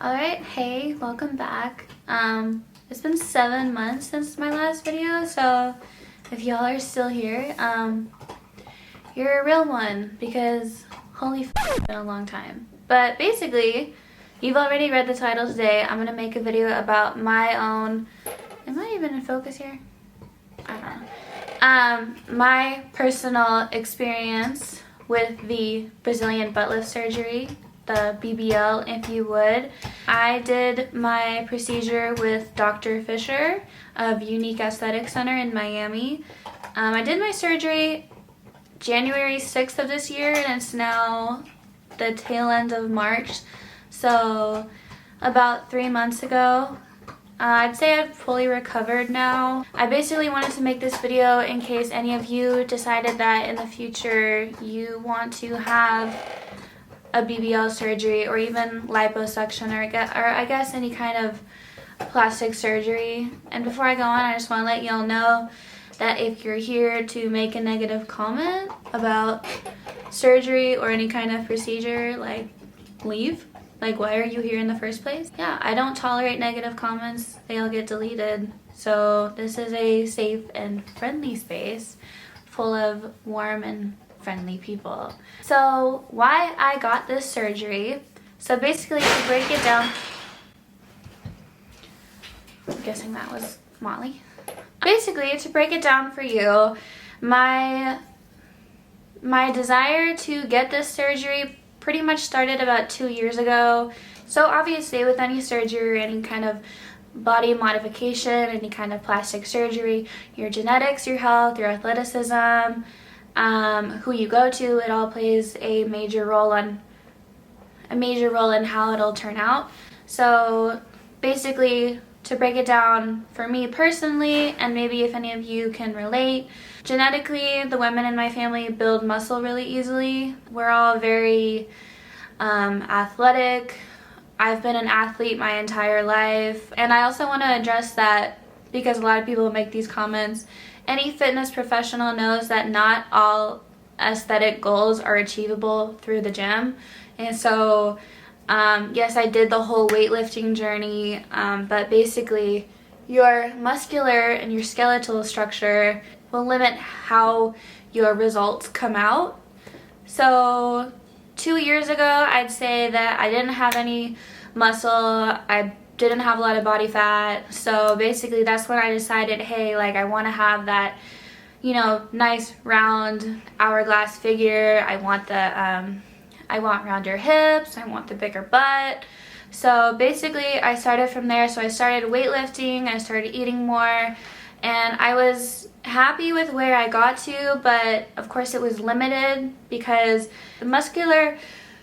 Alright, hey, welcome back. It's been 7 months since my last video, so if y'all are still here, you're a real one, because holy f***, it's been a long time. But basically, you've already read the title today. I'm gonna make a video about my own, am I even in focus here? I don't know. My personal experience with the Brazilian butt lift surgery, the BBL if you would. I did my procedure with Dr. Fisher of Unique Aesthetic Center in Miami. I did my surgery January 6th of this year, and it's now the tail end of March, so about 3 months ago. I'd say I've fully recovered now. I basically wanted to make this video in case any of you decided that in the future you want to have a BBL surgery or even liposuction or I guess any kind of plastic surgery. And before I go on, I just want to let y'all know that if you're here to make a negative comment about surgery or any kind of procedure, like, leave. Like, why are you here in the first place? Yeah, I don't tolerate negative comments. They all get deleted. So this is a safe and friendly space full of warm and friendly people. So why I got this surgery. So basically, to break it down, I'm guessing that was Molly. Basically, to break it down for you, my desire to get this surgery pretty much started about 2 years ago. So obviously with any surgery or any kind of body modification, any kind of plastic surgery, your genetics, your health, your athleticism, who you go to, it all plays a major role in how it'll turn out. So basically, to break it down for me personally, and maybe if any of you can relate, genetically, the women in my family build muscle really easily. We're all very athletic. I've been an athlete my entire life. And I also want to address that because a lot of people make these comments. Any fitness professional knows that not all aesthetic goals are achievable through the gym. And so, yes, I did the whole weightlifting journey, but basically your muscular and your skeletal structure will limit how your results come out. So 2 years ago, I'd say that I didn't have any muscle, I didn't have a lot of body fat. So basically that's when I decided, hey, like, I want to have that, you know, nice round hourglass figure. I want rounder hips, I want the bigger butt. So basically I started from there. So I started weightlifting, I started eating more, and I was happy with where I got to, but of course it was limited because the muscular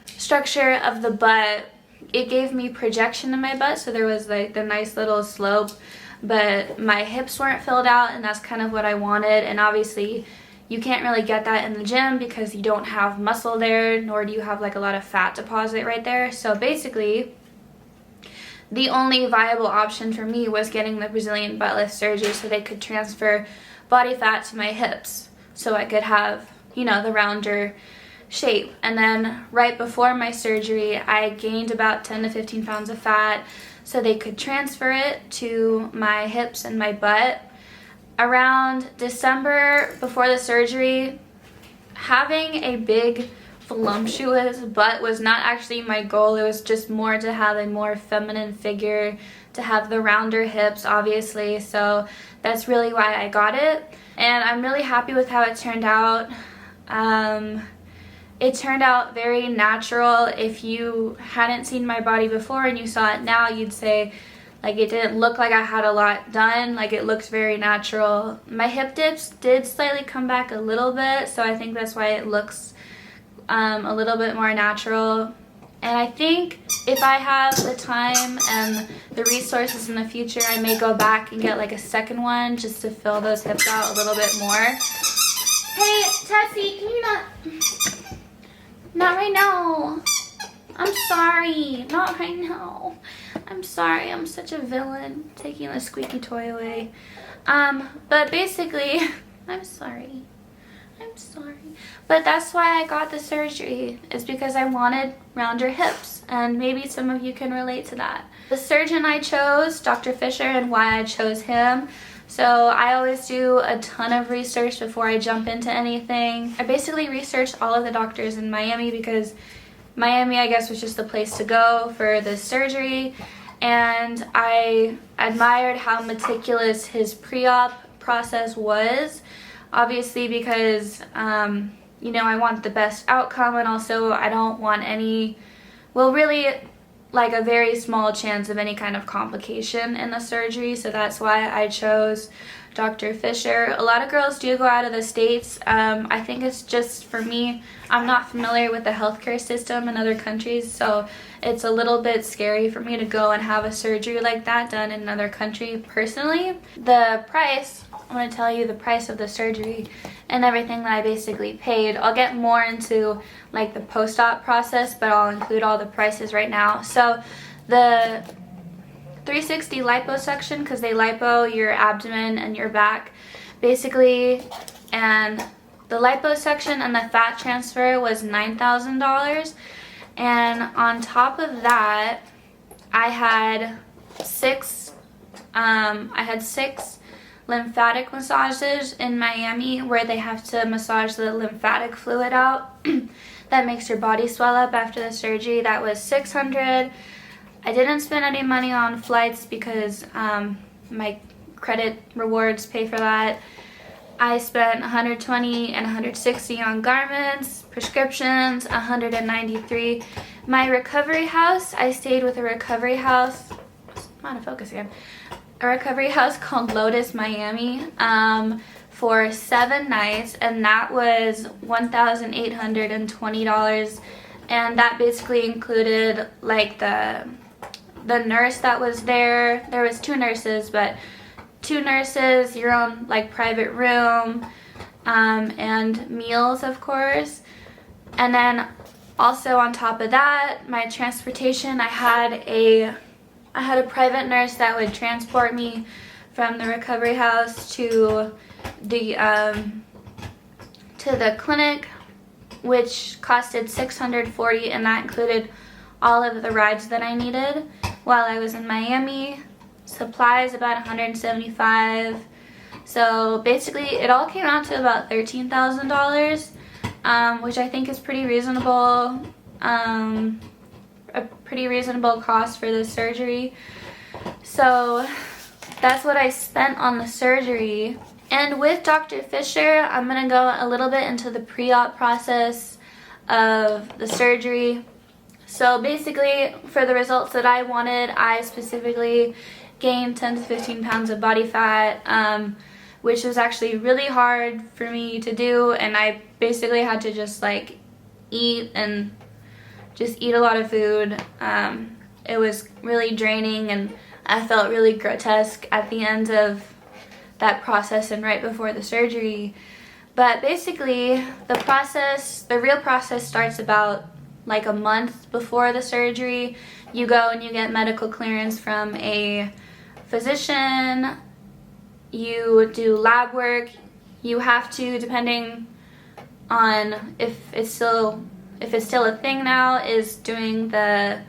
structure of the butt, it gave me projection in my butt, so there was like the nice little slope, but my hips weren't filled out, and that's kind of what I wanted. And obviously you can't really get that in the gym because you don't have muscle there, nor do you have like a lot of fat deposit right there. So basically the only viable option for me was getting the Brazilian butt lift surgery so they could transfer body fat to my hips so I could have, you know, the rounder shape. And then right before my surgery, I gained about 10 to 15 pounds of fat so they could transfer it to my hips and my butt. Around December before the surgery, having a big voluptuous butt was not actually my goal. It was just more to have a more feminine figure, to have the rounder hips, obviously. So that's really why I got it, and I'm really happy with how it turned out. It turned out very natural. If you hadn't seen my body before and you saw it now, you'd say, like, it didn't look like I had a lot done. Like, it looks very natural. My hip dips did slightly come back a little bit, so I think that's why it looks a little bit more natural. And I think if I have the time and the resources in the future, I may go back and get like a second one just to fill those hips out a little bit more. Hey, Tessie, can you not? Not right now. I'm sorry. Not right now. I'm sorry. I'm such a villain taking the squeaky toy away. But basically, I'm sorry. I'm I'm sorry. But that's why I got the surgery, is because I wanted rounder hips, and maybe some of you can relate to that. The surgeon I chose, Dr. Fisher, and why I chose him. So I always do a ton of research before I jump into anything. I basically researched all of the doctors in Miami because Miami, I guess, was just the place to go for this surgery. And I admired how meticulous his pre-op process was. Obviously because, you know, I want the best outcome, and also I don't want any, well, really like a very small chance of any kind of complication in the surgery. So that's why I chose Dr. Fisher. A lot of girls do go out of the States. I think it's just, for me, I'm not familiar with the healthcare system in other countries, so it's a little bit scary for me to go and have a surgery like that done in another country personally. The price, I'm going to tell you the price of the surgery and everything that I basically paid. I'll get more into like the post-op process, but I'll include all the prices right now. So the 360 liposuction, because they lipo your abdomen and your back basically, and the liposuction and the fat transfer was $9,000. And on top of that, I had six lymphatic massages in Miami, where they have to massage the lymphatic fluid out that makes your body swell up after the surgery. That was $600. I didn't spend any money on flights because my credit rewards pay for that. I spent $120 and $160 on garments, prescriptions, $193. My recovery house, I stayed with a recovery house. I'm out of focus again. A recovery house called Lotus Miami for 7 nights, and that was $1,820. And that basically included like the nurse that was there. There was 2 nurses, but 2 nurses, your own like private room, and meals, of course. And then also on top of that, my transportation, I had a private nurse that would transport me from the recovery house to the clinic, which costed $640, and that included all of the rides that I needed while I was in Miami. Supplies about $175. So basically it all came out to about $13,000, which I think is pretty reasonable. A pretty reasonable cost for this surgery. So that's what I spent on the surgery. And with Dr. Fisher, I'm gonna go a little bit into the pre-op process of the surgery. So basically, for the results that I wanted, I specifically gained 10 to 15 pounds of body fat, which was actually really hard for me to do, and I basically had to just like eat a lot of food. It was really draining, and I felt really grotesque at the end of that process and right before the surgery. But basically, the real process starts about like a month before the surgery. You go and you get medical clearance from a physician. You do lab work. You have to, depending on if it's still a thing now, is doing the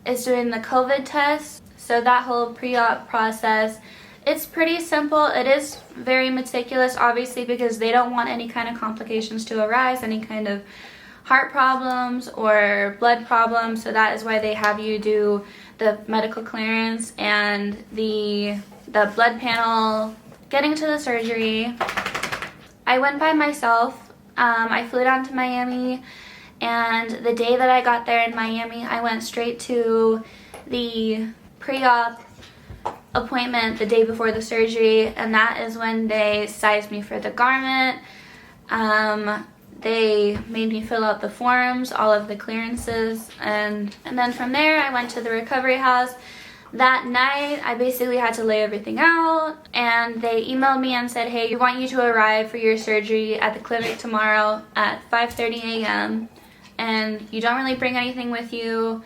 COVID test. So that whole pre-op process, it's pretty simple. It is very meticulous, obviously, because they don't want any kind of complications to arise, any kind of heart problems or blood problems. So that is why they have you do the medical clearance and the blood panel. Getting to the surgery, I went by myself. I flew down to Miami, and the day that I got there in Miami, I went straight to the pre-op appointment the day before the surgery, and that is when they sized me for the garment. They made me fill out the forms, all of the clearances, and then from there I went to the recovery house. That night I basically had to lay everything out, and they emailed me and said, hey, we want you to arrive for your surgery at the clinic tomorrow at 5:30 a.m. and you don't really bring anything with you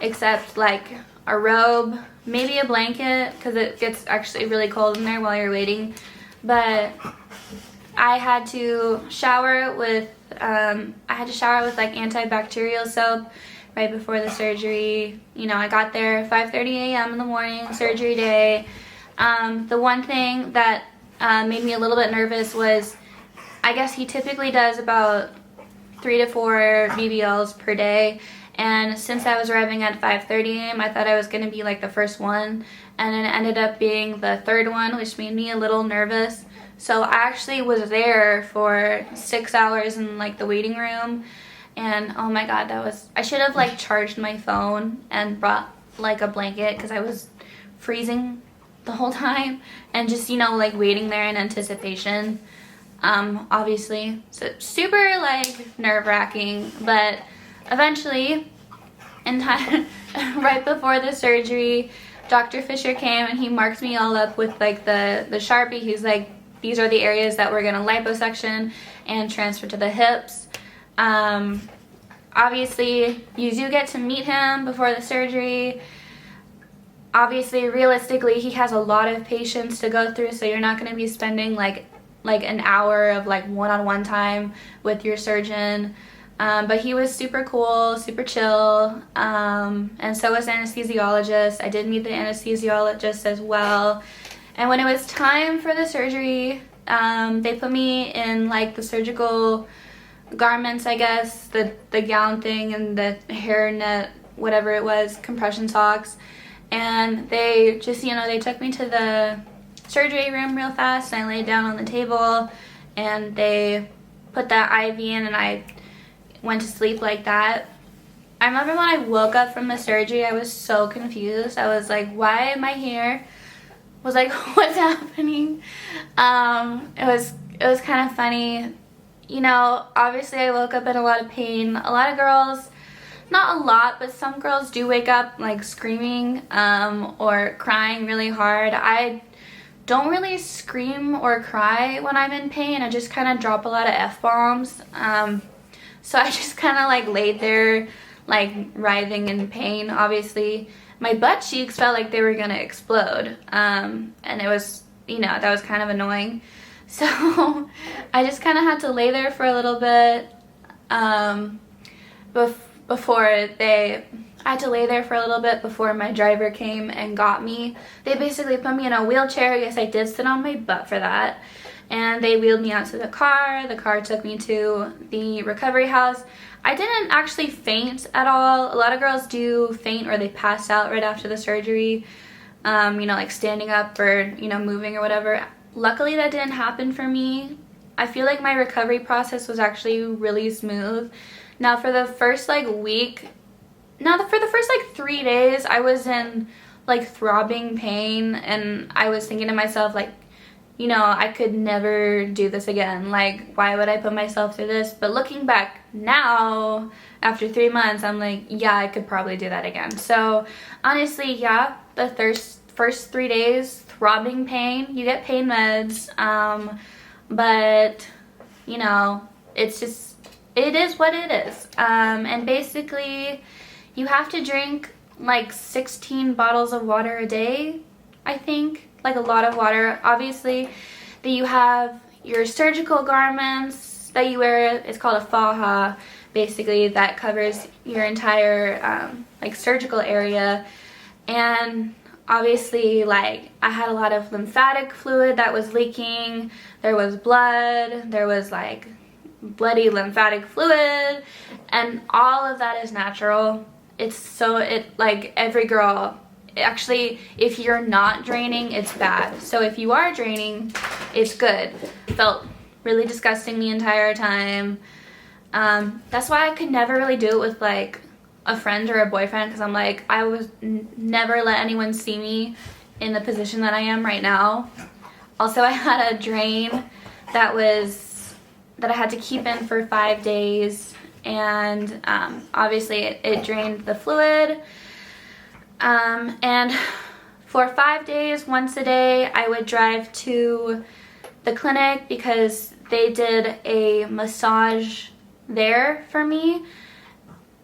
except like a robe, maybe a blanket, because it gets actually really cold in there while you're waiting. But I had to shower with like antibacterial soap right before the surgery. You know, I got there 5:30 a.m. in the morning, surgery day. The one thing that made me a little bit nervous was, I guess he typically does about 3 to 4 BBLs per day, and since I was arriving at 5:30 a.m. I thought I was going to be like the first one, and it ended up being the third one, which made me a little nervous. So I actually was there for 6 hours in like the waiting room, and oh my god, I should have like charged my phone and brought like a blanket because I was freezing the whole time, and just, you know, like waiting there in anticipation. Obviously, so super like nerve-wracking, but eventually in time right before the surgery, Dr. Fisher came and he marked me all up with like the Sharpie. He's like, these are the areas that we're gonna liposuction and transfer to the hips. Obviously you do get to meet him before the surgery. Obviously, realistically, he has a lot of patients to go through, so you're not going to be spending like an hour of like one-on-one time with your surgeon. But he was super cool, super chill, and so was the anesthesiologist. I did meet the anesthesiologist as well. And when it was time for the surgery, they put me in like the surgical garments, I guess, the gown thing and the hairnet, whatever it was, compression socks. And they just, you know, they took me to the surgery room real fast, and I laid down on the table and they put that IV in and I went to sleep like that. I remember when I woke up from the surgery, I was so confused. I was like, why am I here? I was like, what's happening? It was kind of funny. You know, obviously I woke up in a lot of pain. A lot of girls, not a lot, but some girls do wake up like screaming or crying really hard. I don't really scream or cry when I'm in pain. I just kind of drop a lot of F-bombs. So I just kind of like laid there like writhing in pain. Obviously my butt cheeks felt like they were gonna explode, and it was, you know, that was kind of annoying. So I just kind of had to lay there for a little bit before my driver came and got me. They basically put me in a wheelchair. Yes, I did sit on my butt for that. And they wheeled me out to the car. The car took me to the recovery house. I didn't actually faint at all. A lot of girls do faint or they pass out right after the surgery, you know, like standing up or, you know, moving or whatever. Luckily that didn't happen for me. I feel like my recovery process was actually really smooth. Now for the first like week, for the first like 3 days, I was in like throbbing pain, and I was thinking to myself like, you know, I could never do this again. Like, why would I put myself through this? But looking back now, after 3 months, I'm like, yeah, I could probably do that again. So honestly, yeah, the first 3 days, throbbing pain, you get pain meds, but you know, it's just, it is what it is. And basically you have to drink like 16 bottles of water a day, I think, like a lot of water. Obviously that you have your surgical garments that you wear. It's called a faja, basically, that covers your entire like surgical area. And obviously, like, I had a lot of lymphatic fluid that was leaking. There was blood, there was like bloody lymphatic fluid, and all of that is natural. Like every girl, actually, if you're not draining, it's bad. So if you are draining, it's good. It felt really disgusting the entire time. That's why I could never really do it with like a friend or a boyfriend, because I'm like, I would never let anyone see me in the position that I am right now. Also, I had a drain that I had to keep in for 5 days, and obviously it drained the fluid. And for 5 days, once a day, I would drive to the clinic because they did a massage there for me.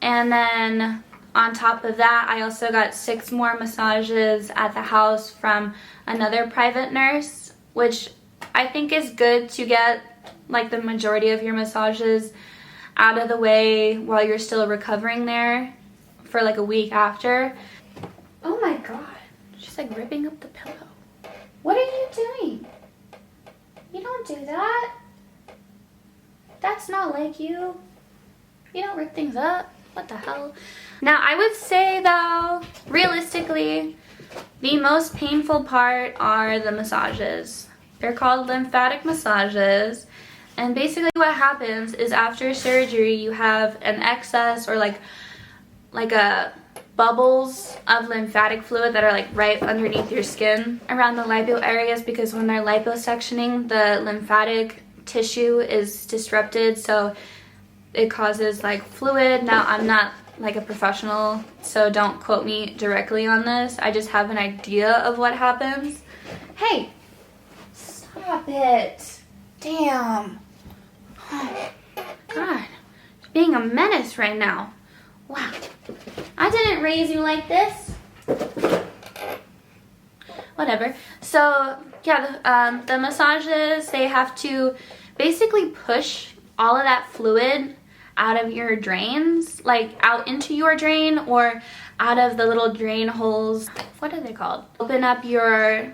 And then on top of that, I also got 6 more massages at the house from another private nurse, which I think is good to get like the majority of your massages out of the way while you're still recovering there for like a week after. Oh my god, she's like ripping up the pillow. What are you doing? You don't do that. That's not like you. You don't rip things up. What the hell? Now, I would say though, realistically, the most painful part are the massages. They're called lymphatic massages. And basically what happens is after surgery, you have an excess or like a bubbles of lymphatic fluid that are like right underneath your skin around the lipo areas, because when they're liposectioning, the lymphatic tissue is disrupted, so it causes like fluid. Now, I'm not like a professional, so don't quote me directly on this. I just have an idea of what happens. Hey, stop it. Damn. Oh, God, being a menace right now. Wow, I didn't raise you like this. Whatever. So yeah, the massages, they have to basically push all of that fluid out of your drains, like out into your drain or out of the little drain holes. What are they called? Open up your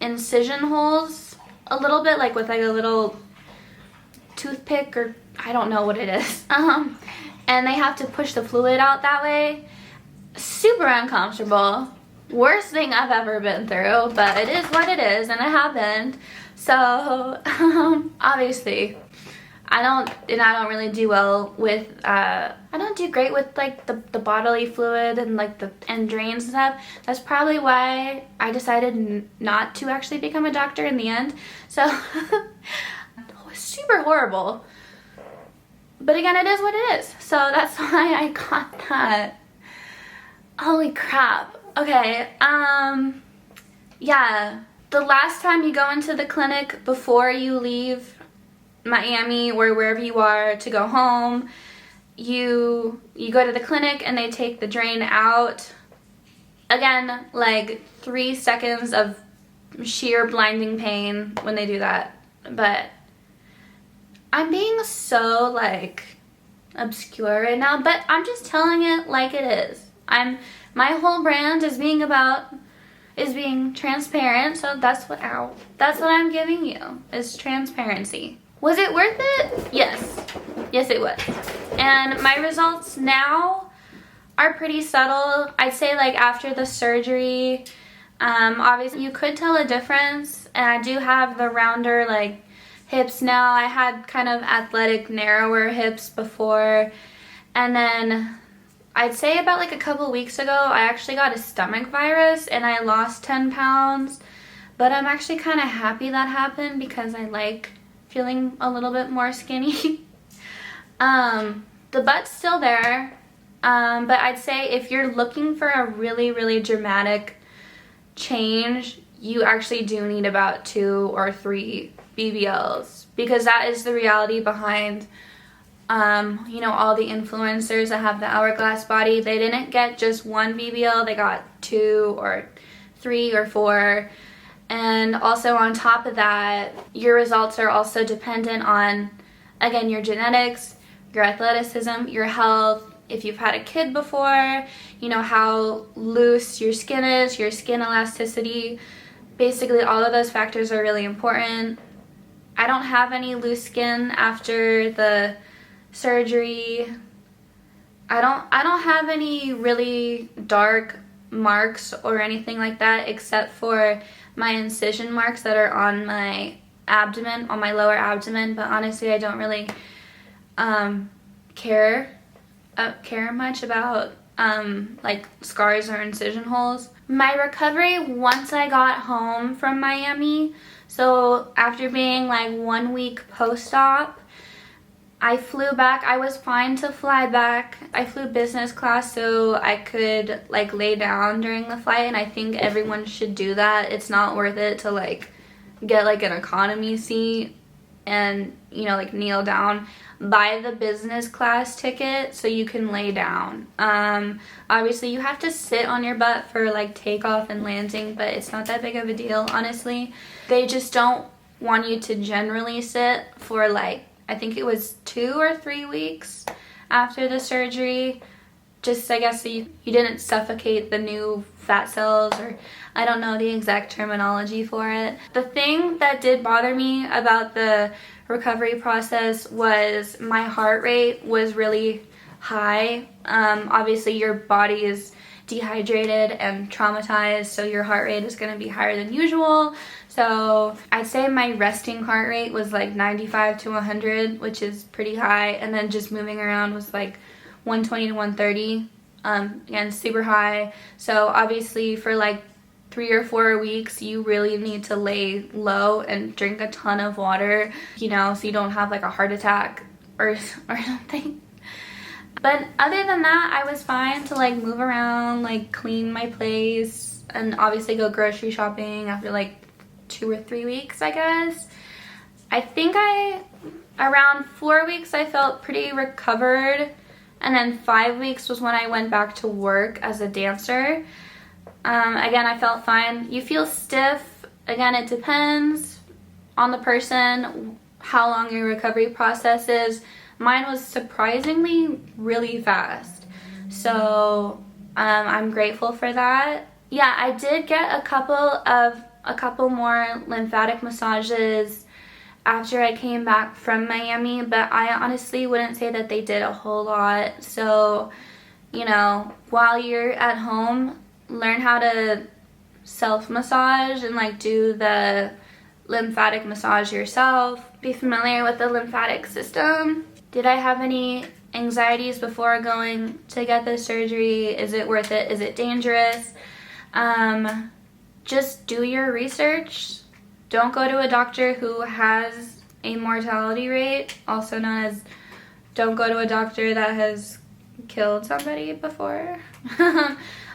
incision holes a little bit, like with like a little toothpick, or I don't know what it is. And they have to push the fluid out that way. Super uncomfortable. Worst thing I've ever been through, but it is what it is, and it happened. So obviously I don't really do well with I don't do great with like the bodily fluid and like the drains and stuff. That's probably why I decided not to actually become a doctor in the end. So it was super horrible, but again, it is what it is. So that's why I got that. Holy crap. Okay, yeah, the last time you go into the clinic before you leave Miami or wherever you are to go home, you go to the clinic and they take the drain out. Again, like 3 seconds of sheer blinding pain when they do that. But I'm being so like obscure right now, but I'm just telling it like it is. My whole brand is being transparent, so that's what I'm giving you, is transparency. Was it worth it? Yes. Yes, it was. And my results now are pretty subtle. I'd say like after the surgery, obviously you could tell a difference, and I do have the rounder like hips now. I had kind of athletic, narrower hips before, and then I'd say about like a couple weeks ago, I actually got a stomach virus and I lost 10 pounds. But I'm actually kind of happy that happened because I like feeling a little bit more skinny. The butt's still there. But I'd say if you're looking for a really, really dramatic change, you actually do need about 2 or 3 BBLs. Because that is the reality behind you know, all the influencers that have the hourglass body. They didn't get just 1 BBL, they got 2 or 3 or 4. And also on top of that, your results are also dependent on, again, your genetics, your athleticism, your health, if you've had a kid before, you know, how loose your skin is, your skin elasticity. Basically all of those factors are really important. I don't have any loose skin after the surgery. I don't have any really dark marks or anything like that, except for my incision marks that are on my abdomen, on my lower abdomen. But honestly, I don't really care much about like scars or incision holes. My recovery once I got home from Miami, so after being like 1 week post-op, I flew back. I was fine to fly back. I flew business class so I could like lay down during the flight, and I think everyone should do that. It's not worth it to like get like an economy seat and, you know, like kneel down. Buy the business class ticket so you can lay down. Obviously you have to sit on your butt for like takeoff and landing, but it's not that big of a deal, honestly. They just don't want you to generally sit for like, I think it was 2 or 3 weeks after the surgery. Just, I guess, so you didn't suffocate the new fat cells, or I don't know the exact terminology for it. The thing that did bother me about the recovery process was my heart rate was really high. Obviously your body is dehydrated and traumatized, so your heart rate is going to be higher than usual. So I'd say my resting heart rate was like 95 to 100, which is pretty high, and then just moving around was like 120 to 130. Again, super high. So obviously for like 3 or 4 weeks, you really need to lay low and drink a ton of water, you know, so you don't have like a heart attack or something. But other than that, I was fine to like move around, like clean my place, and obviously go grocery shopping after like 2 or 3 weeks, I guess. I think around 4 weeks I felt pretty recovered, and then 5 weeks was when I went back to work as a dancer. Again, I felt fine. You feel stiff. Again, it depends on the person, how long your recovery process is. Mine was surprisingly really fast. So I'm grateful for that. Yeah, I did get a couple more lymphatic massages after I came back from Miami, but I honestly wouldn't say that they did a whole lot. So, you know, while you're at home, learn how to self-massage and like do the lymphatic massage yourself. Be familiar with the lymphatic system. Did I have any anxieties before going to get this surgery? Is it worth it? Is it dangerous? Just do your research. Don't go to a doctor who has a mortality rate, also known as don't go to a doctor that has killed somebody before.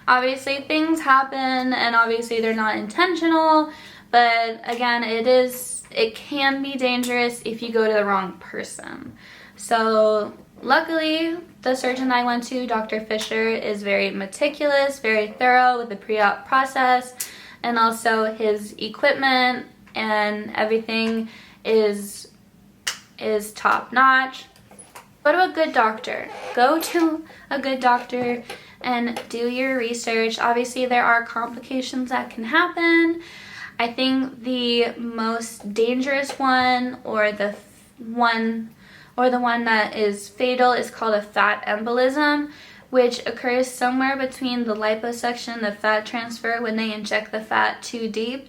Obviously things happen, and obviously they're not intentional, but again, it can be dangerous if you go to the wrong person. So luckily, the surgeon I went to, Dr. Fisher, is very meticulous, very thorough with the pre-op process, and also his equipment and everything is top notch. Go to a good doctor. Go to a good doctor and do your research. Obviously, there are complications that can happen. I think the most dangerous one, or the one that is fatal, is called a fat embolism, which occurs somewhere between the liposuction and the fat transfer when they inject the fat too deep,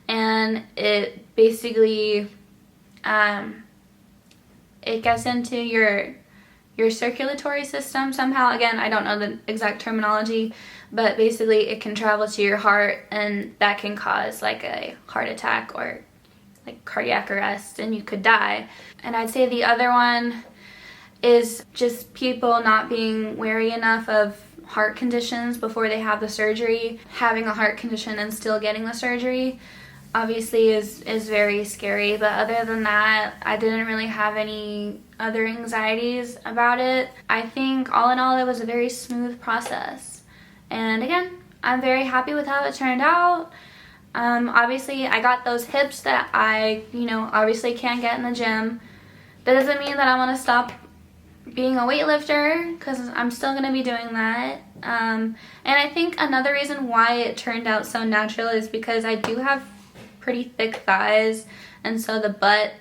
and it basically it gets into your circulatory system somehow. Again, I don't know the exact terminology, but basically it can travel to your heart, and that can cause like a heart attack or like cardiac arrest, and you could die. And I'd say the other one is just people not being wary enough of heart conditions before they have the surgery. Having a heart condition and still getting the surgery obviously is very scary, but other than that, I didn't really have any other anxieties about it. I think all in all, it was a very smooth process, and again, I'm very happy with how it turned out. Obviously I got those hips that I obviously can't get in the gym. That doesn't mean that I want to stop being a weightlifter, because I'm still going to be doing that. And I think another reason why it turned out so natural is because I do have pretty thick thighs, and so the butt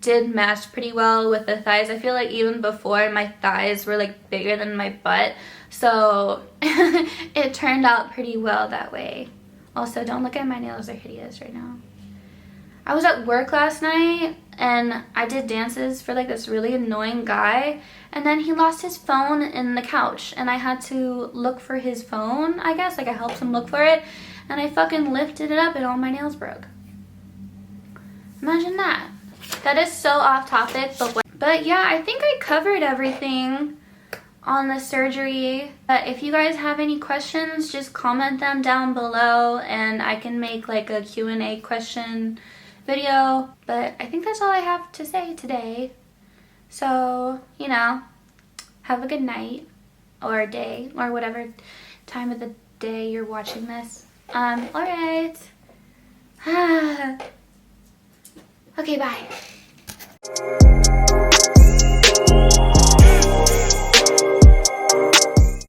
did match pretty well with the thighs. I feel like even before, my thighs were like bigger than my butt, so it turned out pretty well that way. Also, don't look at my nails, they're hideous right now. I was at work last night and I did dances for like this really annoying guy, and then he lost his phone in the couch, and I had to look for his phone, I guess. Like, I helped him look for it, and I fucking lifted it up and all my nails broke. Imagine that. That is so off topic, but yeah, I think I covered everything on the surgery. But if you guys have any questions, just comment them down below and I can make like a Q&A question video. But I think that's all I have to say today. So, have a good night or day or whatever time of the day you're watching this. Alright. Okay, bye.